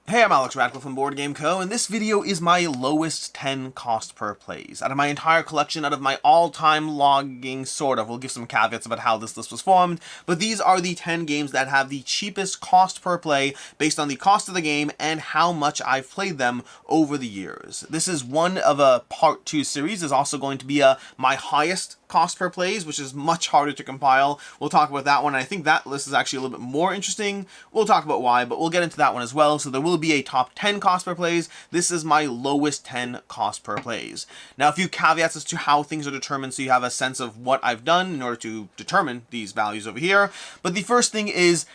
Hey, I'm Alex Radcliffe from Board Game Co., and this video is my lowest 10 cost per plays. Out of my entire collection, out of my all-time logging, sort of, we'll give some caveats about how this list was formed, but these are the 10 games that have the cheapest cost per play based on the cost of the game and how much I've played them over the years. This is one of a part 2 series. There's also going to be my highest cost per plays, which is much harder to compile. We'll talk about that one. I think that list is actually a little bit more interesting. We'll talk about why, but we'll get into that one as well. So there will be a top 10 cost per plays. This is my lowest 10 cost per plays. Now, a few caveats as to how things are determined so you have a sense of what I've done in order to determine these values over here. But the first thing is,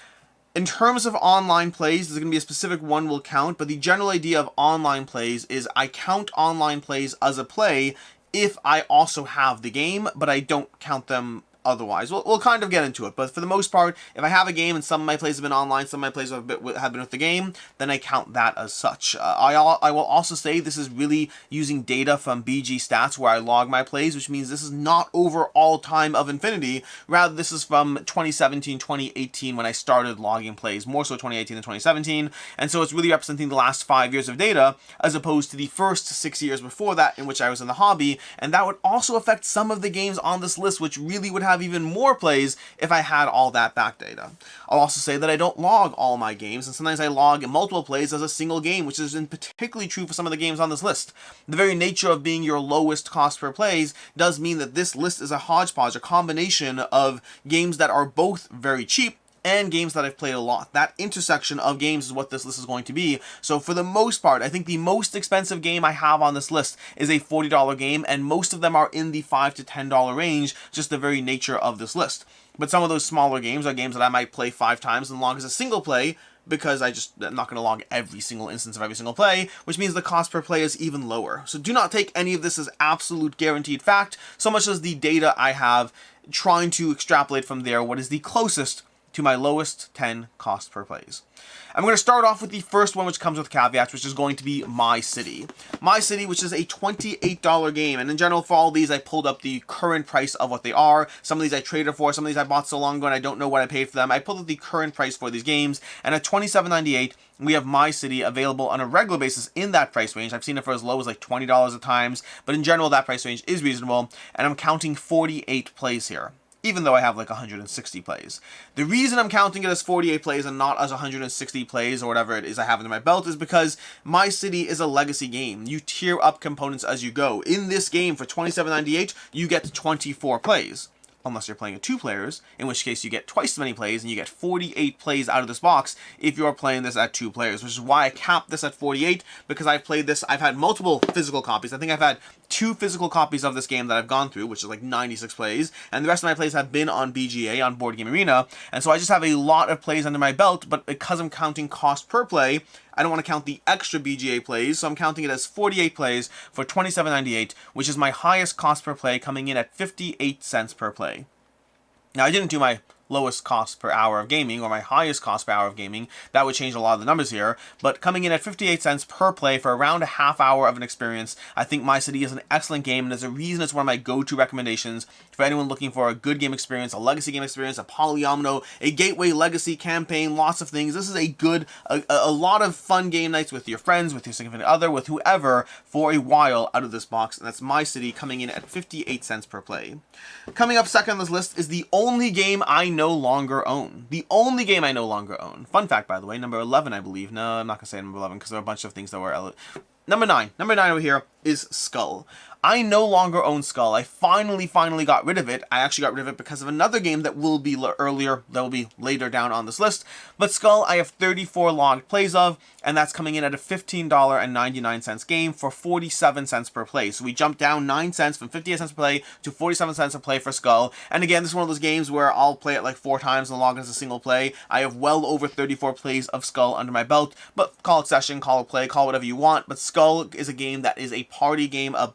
in terms of online plays, there's going to be a specific one we'll count, but the general idea of online plays is I count online plays as a play if I also have the game, but I don't count them otherwise. We'll kind of get into it, but for the most part, if I have a game and some of my plays have been online, some of my plays have been with the game, then I count that as such. I will also say this is really using data from BG Stats where I log my plays, which means this is not over all time of infinity. Rather, this is from 2017, 2018 when I started logging plays, more so 2018 than 2017, and so it's really representing the last 5 years of data as opposed to the first 6 years before that in which I was in the hobby, and that would also affect some of the games on this list, which really would have even more plays if I had all that back data. I'll also say that I don't log all my games, and sometimes I log multiple plays as a single game, which is particularly true for some of the games on this list. The very nature of being your lowest cost per plays does mean that this list is a hodgepodge, a combination of games that are both very cheap and games that I've played a lot. That intersection of games is what this list is going to be. So for the most part, I think the most expensive game I have on this list is a $40 game, and most of them are in the $5 to $10 range, just the very nature of this list. But some of those smaller games are games that I might play 5 times and log as a single play, because I'm not going to log every single instance of every single play, which means the cost per play is even lower. So do not take any of this as absolute guaranteed fact, so much as the data I have, trying to extrapolate from there what is the closest to my lowest 10 cost per plays. I'm going to start off with the first one, which comes with caveats, which is going to be My City. My City, which is a $28 game, and in general for all these I pulled up the current price of what they are. Some of these I traded for, some of these I bought so long ago and I don't know what I paid for them. I pulled up the current price for these games, and at $27.98 we have My City available on a regular basis in that price range. I've seen it for as low as like $20 at times, but in general that price range is reasonable, and I'm counting 48 plays here, even though I have like 160 plays. The reason I'm counting it as 48 plays and not as 160 plays or whatever it is I have under my belt is because My City is a legacy game. You tier up components as you go. In this game for $27.98, you get 24 plays. Unless you're playing with 2 players, in which case you get twice as many plays, and you get 48 plays out of this box if you're playing this at 2 players, which is why I capped this at 48, because I've played this, I've had multiple physical copies. I think I've had 2 physical copies of this game that I've gone through, which is like 96 plays, and the rest of my plays have been on BGA, on Board Game Arena, and so I just have a lot of plays under my belt, but because I'm counting cost per play, I don't want to count the extra BGA plays, so I'm counting it as 48 plays for $27.98, which is my highest cost per play, coming in at 58 cents per play. Now, I didn't do my lowest cost per hour of gaming or my highest cost per hour of gaming. That would change a lot of the numbers here, but coming in at 58 cents per play for around a half hour of an experience, I think My City is an excellent game, and there's a reason it's one of my go-to recommendations for anyone looking for a good game experience, a legacy game experience, a polyomino, a gateway legacy campaign, lots of things. This is a good, a lot of fun game nights with your friends, with your significant other, with whoever for a while out of this box, and that's My City coming in at 58 cents per play. Coming up second on this list is the only game I no longer own. The only game I no longer own. Fun fact, by the way, number 11, I believe. No, I'm not going to say number 11 because there are a bunch of things that were... Number 9. Number 9 over here is Skull. I no longer own Skull. I finally got rid of it. I actually got rid of it because of another game that will be later down on this list. But Skull, I have 34 logged plays of, and that's coming in at a $15.99 game for 47 cents per play. So we jumped down 9 cents from 58 cents per play to 47 cents a play for Skull. And again, this is one of those games where I'll play it like 4 times and log as a single play. I have well over 34 plays of Skull under my belt, but call it session, call it play, call it whatever you want. But Skull is a game that is a party game, a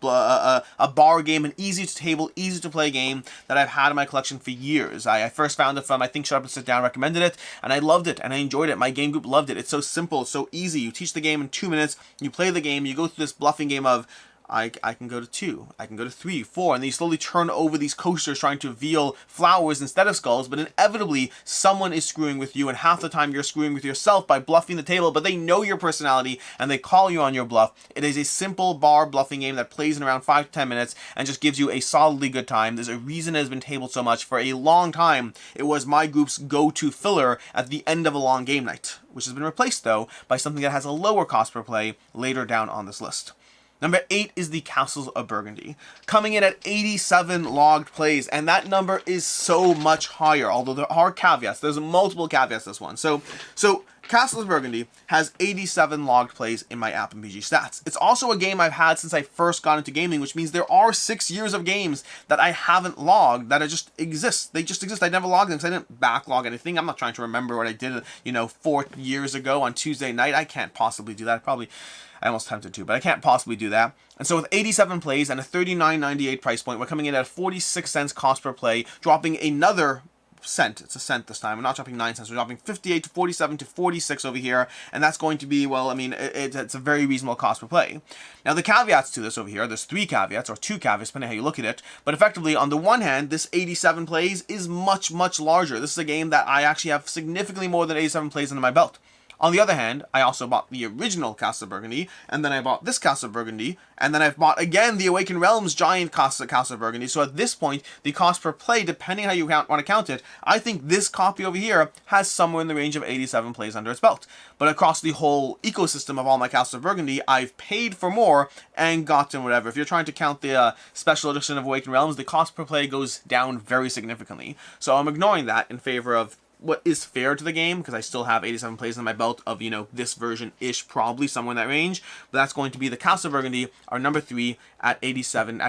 bar game, an easy to table, easy to play game that I've had in my collection for years. I first found it from, I think Shut Up and Sit Down recommended it, and I loved it, and I enjoyed it. My game group loved it. It's so simple, it's so easy. You teach the game in 2 minutes, you play the game, you go through this bluffing game of, I can go to 2, I can go to 3, 4, and then you slowly turn over these coasters trying to reveal flowers instead of skulls, but inevitably someone is screwing with you, and half the time you're screwing with yourself by bluffing the table, but they know your personality and they call you on your bluff. It is a simple bar bluffing game that plays in around 5 to 10 minutes and just gives you a solidly good time. There's a reason it has been tabled so much. For a long time, it was my group's go-to filler at the end of a long game night, which has been replaced though by something that has a lower cost per play later down on this list. Number 8 is the Castles of Burgundy, coming in at 87 logged plays, and that number is so much higher, although there are caveats. There's multiple caveats to this one. So Castles of Burgundy has 87 logged plays in my app and BG stats. It's also a game I've had since I first got into gaming, which means there are 6 years of games that I haven't logged that just exist. They just exist. I never logged them because I didn't backlog anything. I'm not trying to remember what I did, 4 years ago on Tuesday night. I can't possibly do that. I almost tempted to, but I can't possibly do that. And so with 87 plays and a $39.98 price point, we're coming in at 46 cents cost per play, dropping another cent. It's a cent this time. We're not dropping 9 cents. We're dropping 58 to 47 to 46 over here, and that's going to be, well, I mean, it's a very reasonable cost per play. Now, the caveats to this over here, there's 3 caveats, or 2 caveats, depending on how you look at it, but effectively, on the one hand, this 87 plays is much, much larger. This is a game that I actually have significantly more than 87 plays under my belt. On the other hand, I also bought the original Castles of Burgundy, and then I bought this Castles of Burgundy, and then I've bought again the Awakened Realms giant Castles of Burgundy. So at this point, the cost per play, depending on how you want to count it, I think this copy over here has somewhere in the range of 87 plays under its belt. But across the whole ecosystem of all my Castles of Burgundy, I've paid for more and gotten whatever. If you're trying to count the special edition of Awakened Realms, the cost per play goes down very significantly. So I'm ignoring that in favor of what is fair to the game, because I still have 87 plays in my belt of, this version-ish, probably somewhere in that range. But that's going to be the Castles of Burgundy, our number 3 at 87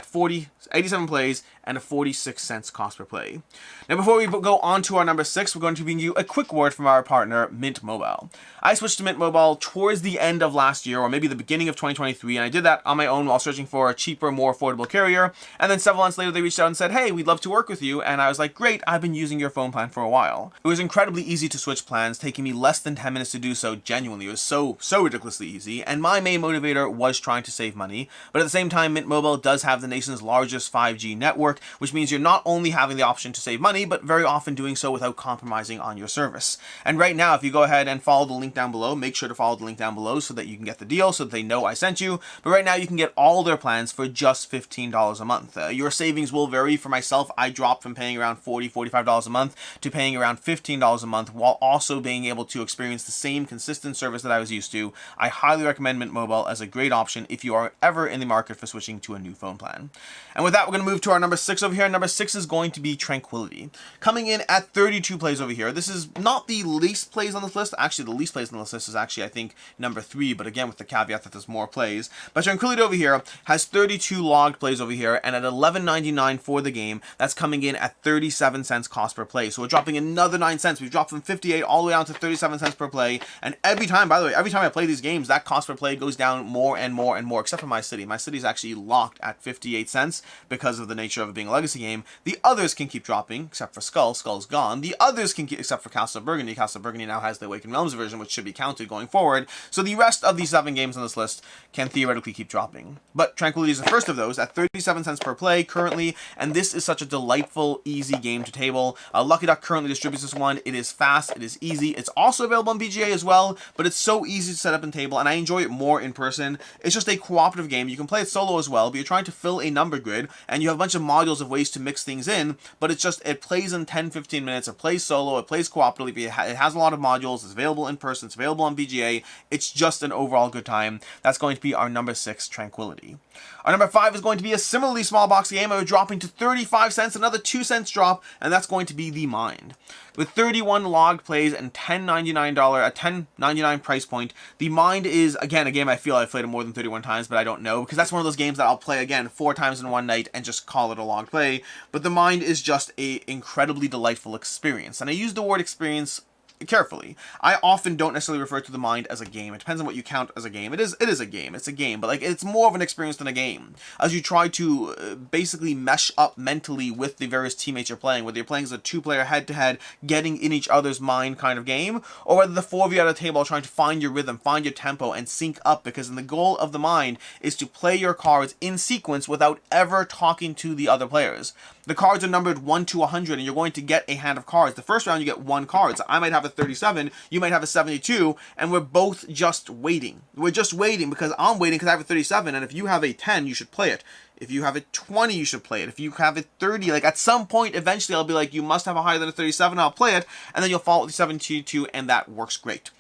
plays and a 46 cents cost per play. Now, before we go on to our number 6, we're going to bring you a quick word from our partner, Mint Mobile. I switched to Mint Mobile towards the end of last year, or maybe the beginning of 2023, and I did that on my own while searching for a cheaper, more affordable carrier. And then several months later, they reached out and said, hey, we'd love to work with you. And I was like, great, I've been using your phone plan for a while. It was incredibly easy to switch plans, taking me less than 10 minutes to do so. Genuinely, it was so ridiculously easy, and my main motivator was trying to save money. But at the same time, Mint Mobile does have the nation's largest 5G network, which means you're not only having the option to save money, but very often doing so without compromising on your service. And right now, if you go ahead and follow the link down below, make sure to follow the link down below so that you can get the deal, so that they know I sent you. But right now, you can get all their plans for just $15 a month. Your savings will vary. For myself, I dropped from paying around $40, $45 a month to paying around $15 a month, while also being able to experience the same consistent service that I was used to. I highly recommend Mint Mobile as a great option if you are ever in the market for switching to a new phone plan. And with that, we're going to move to our number 6 over here. Number 6 is going to be Tranquility, coming in at 32 plays over here. This is not the least plays on this list. Actually, the least plays on this list is actually, I think, number 3, but again, with the caveat that there's more plays. But Tranquility over here has 32 logged plays over here, and at $11.99 for the game, that's coming in at 37 cents cost per play. So we're dropping another 9 cents. We've dropped from 58 all the way down to 37 cents per play. And every time, by the way, every time I play these games, that cost per play goes down more and more and more, except for my city. My city is actually locked at 58 cents because of the nature of it being a legacy game. The others can keep dropping, except for Skull. Skull's gone. The others can keep, except for Castles of Burgundy. Castles of Burgundy now has the Awakened Realms version, which should be counted going forward. So the rest of these 7 games on this list can theoretically keep dropping. But Tranquility is the first of those at 37 cents per play currently, and this is such a delightful, easy game to table. Lucky Duck currently distributes this one. It is fast, it is easy. It's also available on BGA as well, but it's so easy to set up and table, and I enjoy it more in person. It's just a cooperative game. You can play it solo as well, but you're trying to fill a number grid, and you have a bunch of modules of ways to mix things in, but it plays in 10-15 minutes. It plays solo, it plays cooperatively, it has a lot of modules, it's available in person, it's available on BGA. It's just an overall good time. That's going to be our number 6, Tranquility. Our number 5 is going to be a similarly small box game. We're dropping to 35 cents, another 2 cents drop, and that's going to be The Mind. With 31 logged plays and $10.99 price point, The Mind is, again, a game I feel I've played it more than 31 times, but I don't know, because that's one of those games that I'll play again 4 times in one night and just call it a logged play. But The Mind is just a incredibly delightful experience. And I use the word experience carefully. I often don't necessarily refer to the mind as a game. It depends on what you count as a game. It is a game. It's a game, but like it's more of an experience than a game. As you try to basically mesh up mentally with the various teammates you're playing, whether you're playing as a two-player head-to-head, getting in each other's mind kind of game, or whether the four of you at a table are trying to find your rhythm, find your tempo, and sync up, because the goal of the mind is to play your cards in sequence without ever talking to the other players. The cards are numbered 1 to 100, and you're going to get a hand of cards. The first round, you get 1 card. So I might have a 37, you might have a 72, and we're both just waiting. We're just waiting because I'm waiting because I have a 37, and if you have a 10, you should play it. If you have a 20, you should play it. If you have a 30, like at some point, eventually I'll be like, you must have a higher than a 37, I'll play it, and then you'll follow with the 72, and that works great.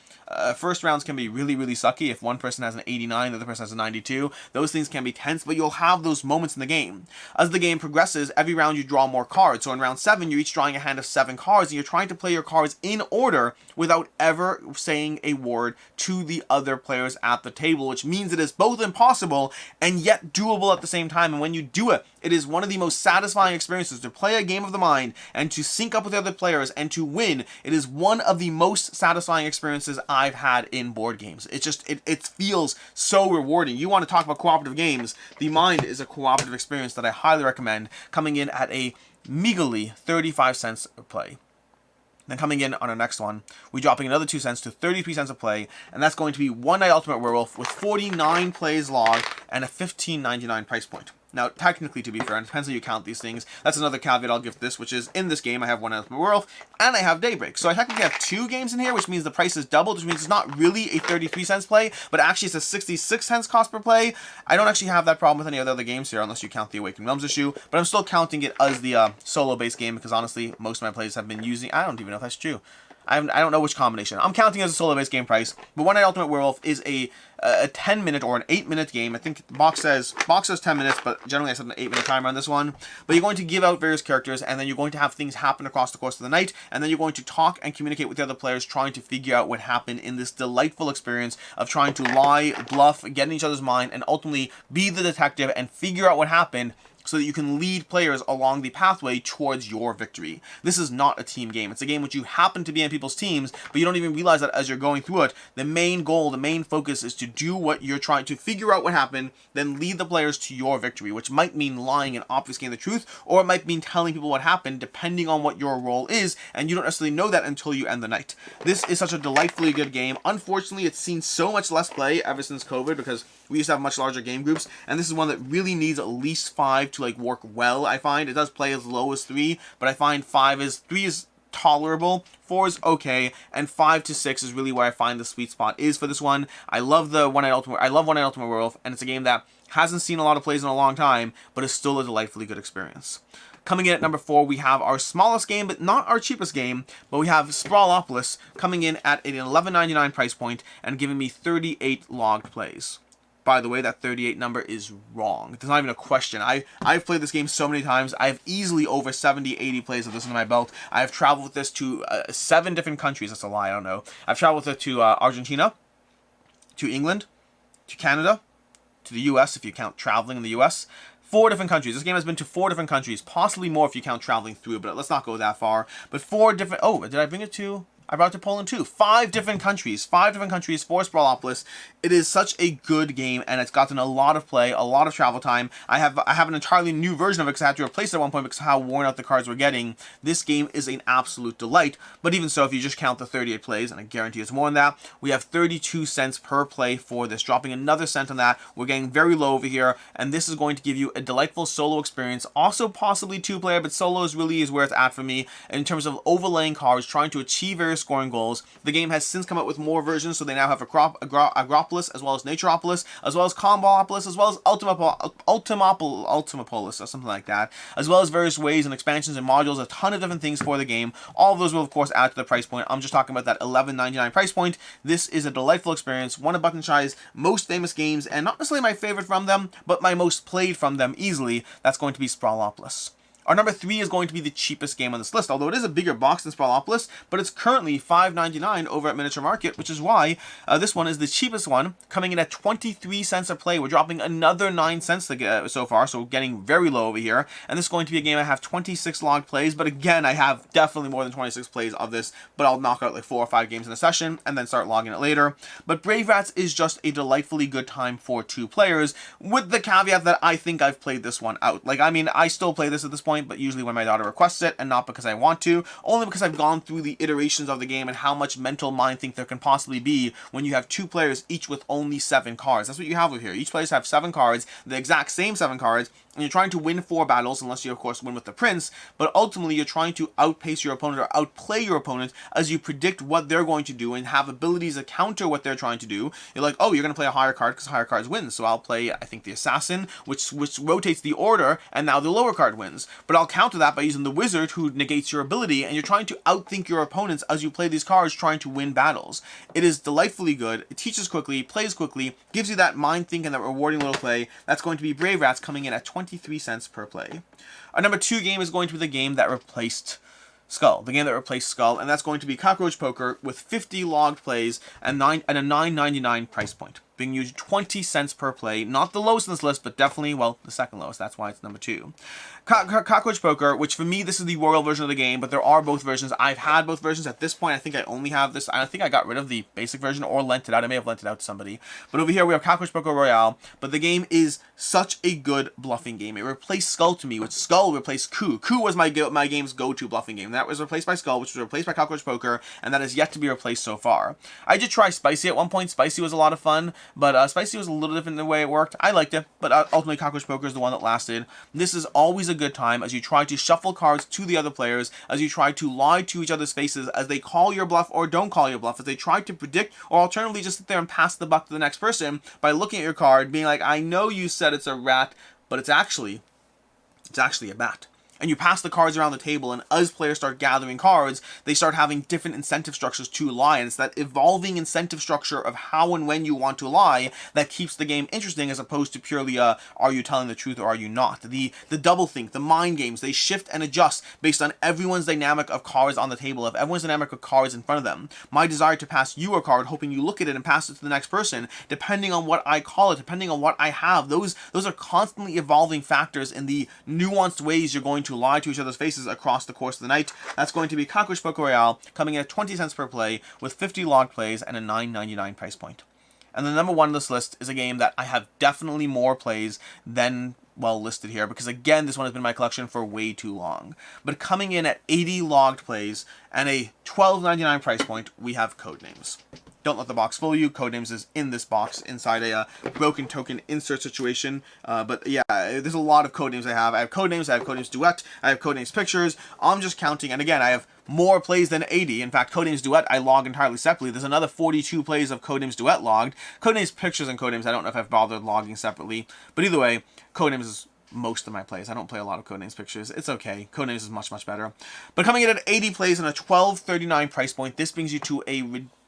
First rounds can be really, really sucky. If one person has an 89, the other person has a 92, those things can be tense, but you'll have those moments in the game. As the game progresses, every round you draw more cards. So in round 7, you're each drawing a hand of 7 cards, and you're trying to play your cards in order without ever saying a word to the other players at the table, which means it is both impossible and yet doable at the same time. And when you do it, it is one of the most satisfying experiences to play a game of the mind and to sync up with the other players and to win. It is one of the most satisfying experiences I've had in board games. It feels so rewarding. You want to talk about cooperative games, The Mind is a cooperative experience that I highly recommend, coming in at a meagerly 35 cents a play. Then coming in on our next one, we're dropping another 2 cents to 33 cents a play, and that's going to be One Night Ultimate Werewolf with 49 plays logged and a $15.99 price point. Now, technically, to be fair, and it depends how you count these things, that's another caveat I'll give this, which is, in this game, I have One Night Ultimate Werewolf, and I have Daybreak. So I technically have 2 games in here, which means the price is doubled, which means it's not really a 33 cents play, but actually it's a 66 cents cost per play. I don't actually have that problem with any of the other games here, unless you count the Awakened Realms issue, but I'm still counting it as the solo-based game, because honestly, most of my plays have been using, I don't even know if that's true. I don't know which combination. I'm counting it as a solo-based game price, but One Night Ultimate Werewolf is a 10-minute or an 8-minute game. I think the box says 10 minutes, but generally I set an 8-minute timer on this one. But you're going to give out various characters, and then you're going to have things happen across the course of the night, and then you're going to talk and communicate with the other players, trying to figure out what happened in this delightful experience of trying to lie, bluff, get in each other's mind, and ultimately be the detective and figure out what happened, so that you can lead players along the pathway towards your victory. This is not a team game. It's a game which you happen to be in people's teams, but you don't even realize that as you're going through it. The main goal, the main focus is to do what you're trying to figure out what happened, then lead the players to your victory, which might mean lying and obfuscating the truth, or it might mean telling people what happened, depending on what your role is, and you don't necessarily know that until you end the night. This is such a delightfully good game. Unfortunately, it's seen so much less play ever since COVID, because we used to have much larger game groups, and this is one that really needs at least 5 to like work well. I find it does play as low as 3, but I find 3 is tolerable, 4 is okay, and 5 to 6 is really where I find the sweet spot is for this one. I love One Night Ultimate Werewolf, and it's a game that hasn't seen a lot of plays in a long time, but is still a delightfully good experience. Coming in at number 4, we have our smallest game, but not our cheapest game, but we have Sprawlopolis coming in at an $11.99 price point and giving me 38 logged plays. By the way, that 38 number is wrong. There's not even a question. I've played this game so many times. I have easily over 70, 80 plays of this under my belt. I have traveled with this to 7 different countries. That's a lie, I don't know. I've traveled with it to Argentina, to England, to Canada, to the US, if you count traveling in the US. 4 different countries. This game has been to 4 different countries, possibly more if you count traveling through, but let's not go that far. But 4 different... Oh, did I bring it to... I brought it to Poland too. 5 different countries for Sprawlopolis. It is such a good game, and it's gotten a lot of play, a lot of travel time. I have an entirely new version of it because I had to replace it at one point because of how worn out the cards were getting. This game is an absolute delight, but even so, if you just count the 38 plays, and I guarantee it's more than that, we have 32 cents per play for this, dropping another cent on that. We're getting very low over here, and this is going to give you a delightful solo experience, also possibly 2-player, but solo really is where it's at for me in terms of overlaying cards, trying to achieve various scoring goals. The game has since come up with more versions, so they now have Agropolis, as well as Naturopolis, as well as Combolopolis, as well as Ultimapolis, or something like that, as well as various ways and expansions and modules, a ton of different things for the game. All of those will, of course, add to the price point. I'm just talking about that $11.99 price point. This is a delightful experience, one of Button Shy's most famous games, and not necessarily my favorite from them, but my most played from them easily. That's going to be Sprawlopolis. Our number 3 is going to be the cheapest game on this list, although it is a bigger box than Sprawlopolis, but it's currently $5.99 over at Miniature Market, which is why this one is the cheapest one, coming in at 23 cents a play. We're dropping another 9 cents so far, so getting very low over here. And this is going to be a game I have 26 logged plays, but again, I have definitely more than 26 plays of this, but I'll knock out like 4 or 5 games in a session and then start logging it later. But Brave Rats is just a delightfully good time for 2 players, with the caveat that I think I've played this one out. Like, I mean, I still play this at this point, but usually when my daughter requests it, and not because I want to, only because I've gone through the iterations of the game and how much mental mind think there can possibly be when you have 2 players each with only 7 cards. That's what you have over here. Each player have 7 cards, the exact same 7 cards, and you're trying to win 4 battles, unless you of course win with the prince, but ultimately you're trying to outpace your opponent or outplay your opponent as you predict what they're going to do and have abilities to counter what they're trying to do. You're like, oh, you're going to play a higher card because higher cards win, so I'll play, I think, the assassin, which rotates the order, and now the lower card wins. But I'll counter that by using the wizard, who negates your ability, and you're trying to outthink your opponents as you play these cards, trying to win battles. It is delightfully good. It teaches quickly, plays quickly, gives you that mind think and that rewarding little play. That's going to be Brave Rats, coming in at 23 cents per play. Our number 2 game is going to be the game that replaced Skull, and that's going to be Cockroach Poker, with 50 logged plays and a $9.99 price point, being used 20 cents per play. Not the lowest in this list, but definitely, well, the second lowest. That's why it's number 2. Cockroach Poker, which for me, this is the royal version of the game, but there are both versions. I've had both versions. At this point, I think I only have this. I think I got rid of the basic version or lent it out. I may have lent it out to somebody. But over here, we have Cockroach Poker Royale, but the game is such a good bluffing game. It replaced Skull to me, which Skull replaced Coup. Coup was my game's go-to bluffing game. That was replaced by Skull, which was replaced by Cockroach Poker, and that is yet to be replaced so far. I did try Spicy at one point. Spicy was a lot of fun, but Spicy was a little different in the way it worked. I liked it, but ultimately Cockroach Poker is the one that lasted. This is always a good time as you try to shuffle cards to the other players, as you try to lie to each other's faces as they call your bluff or don't call your bluff, as they try to predict, or alternatively just sit there and pass the buck to the next person by looking at your card, being like, I know you said it's a rat, but it's actually a bat. And you pass the cards around the table, and as players start gathering cards, they start having different incentive structures to lie, and it's that evolving incentive structure of how and when you want to lie that keeps the game interesting, as opposed to purely are you telling the truth or are you not. The doublethink, the mind games, they shift and adjust based on everyone's dynamic of cards on the table, of everyone's dynamic of cards in front of them. My desire to pass you a card, hoping you look at it and pass it to the next person, depending on what I call it, depending on what I have, those are constantly evolving factors in the nuanced ways you're going to lie to each other's faces across the course of the night. That's going to be Cockroach Poker Royale, coming in at 20 cents per play, with 50 logged plays and a $9.99 price point. And the number 1 on this list is a game that I have definitely more plays than well listed here, because again, this one has been in my collection for way too long. But coming in at 80 logged plays and a $12.99 price point, we have Codenames. Don't let the box fool you. Codenames is in this box inside a broken token insert situation. But yeah, there's a lot of Codenames I have. I have Codenames Duet, I have Codenames Pictures. I'm just counting, and again, I have more plays than 80. In fact, Codenames Duet I log entirely separately. There's another 42 plays of Codenames Duet logged. Codenames Pictures and Codenames, I don't know if I've bothered logging separately. But either way, Codenames is most of my plays. I don't play a lot of Codenames Pictures. It's okay. Codenames is much, much better. But coming in at 80 plays and a $12.39 price point, this brings you to a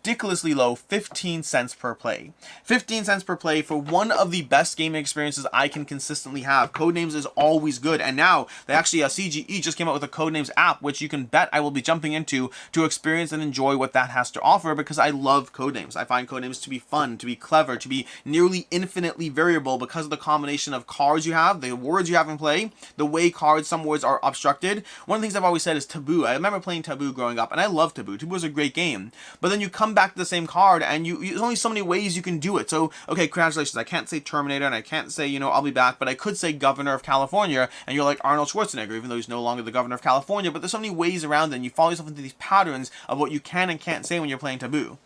ridiculously low 15 cents per play. 15 cents per play for one of the best gaming experiences I can consistently have. Codenames is always good, and now they actually, CGE just came out with a Codenames app, which you can bet I will be jumping into to experience and enjoy what that has to offer, because I love Codenames. I find Codenames to be fun, to be clever, to be nearly infinitely variable because of the combination of cards you have, the words you have in play, the way some words are obstructed. One of the things I've always said is Taboo. I remember playing Taboo growing up, and I love Taboo. Taboo was a great game, but then you come back to the same card, and there's only so many ways you can do it. So, okay, congratulations. I can't say Terminator, and I can't say, I'll be back, but I could say Governor of California, and you're like Arnold Schwarzenegger, even though he's no longer the Governor of California. But there's so many ways around it, and you follow yourself into these patterns of what you can and can't say when you're playing Taboo.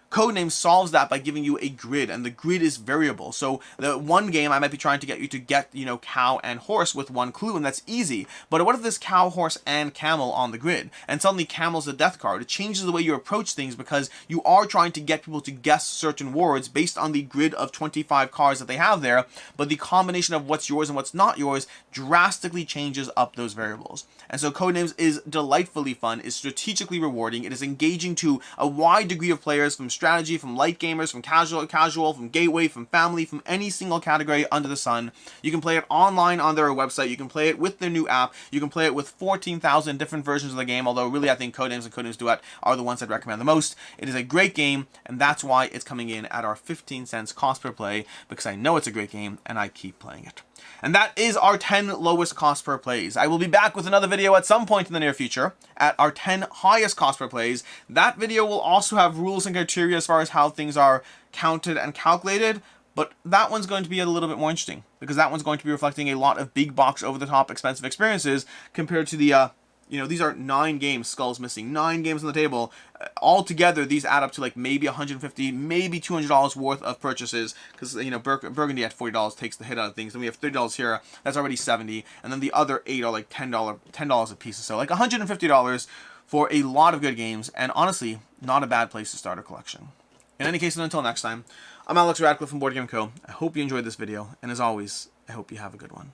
Codenames solves that by giving you a grid, and the grid is variable. So the one game I might be trying to get you to get, cow and horse with one clue, and that's easy. But what if there's cow, horse, and camel on the grid, and suddenly camel's a death card? It changes the way you approach things, because you are trying to get people to guess certain words based on the grid of 25 cards that they have there, but the combination of what's yours and what's not yours drastically changes up those variables. And so Codenames is delightfully fun, is strategically rewarding, it is engaging to a wide degree of players, from strategy, from light gamers, from casual, from gateway, from family, from any single category under the sun. You can play it online on their website. You can play it with their new app. You can play it with 14,000 different versions of the game, although really I think Codenames and Codenames Duet are the ones I'd recommend the most. It is a great game, and that's why it's coming in at our 15 cents cost per play, because I know it's a great game and I keep playing it. And that is our 10 lowest cost per plays. I will be back with another video at some point in the near future at our 10 highest cost per plays. That video will also have rules and criteria as far as how things are counted and calculated, but that one's going to be a little bit more interesting, because that one's going to be reflecting a lot of big box, over-the-top, expensive experiences compared to the these are 9 games, Skull's missing, 9 games on the table. Altogether, these add up to like maybe $150, maybe $200 worth of purchases, because, Burgundy at $40 takes the hit out of things. Then we have $30 here, that's already $70, and then the other 8 are like $10 a piece or so. Like $150 for a lot of good games, and honestly, not a bad place to start a collection. In any case, and until next time, I'm Alex Radcliffe from Board Game Co. I hope you enjoyed this video, and as always, I hope you have a good one.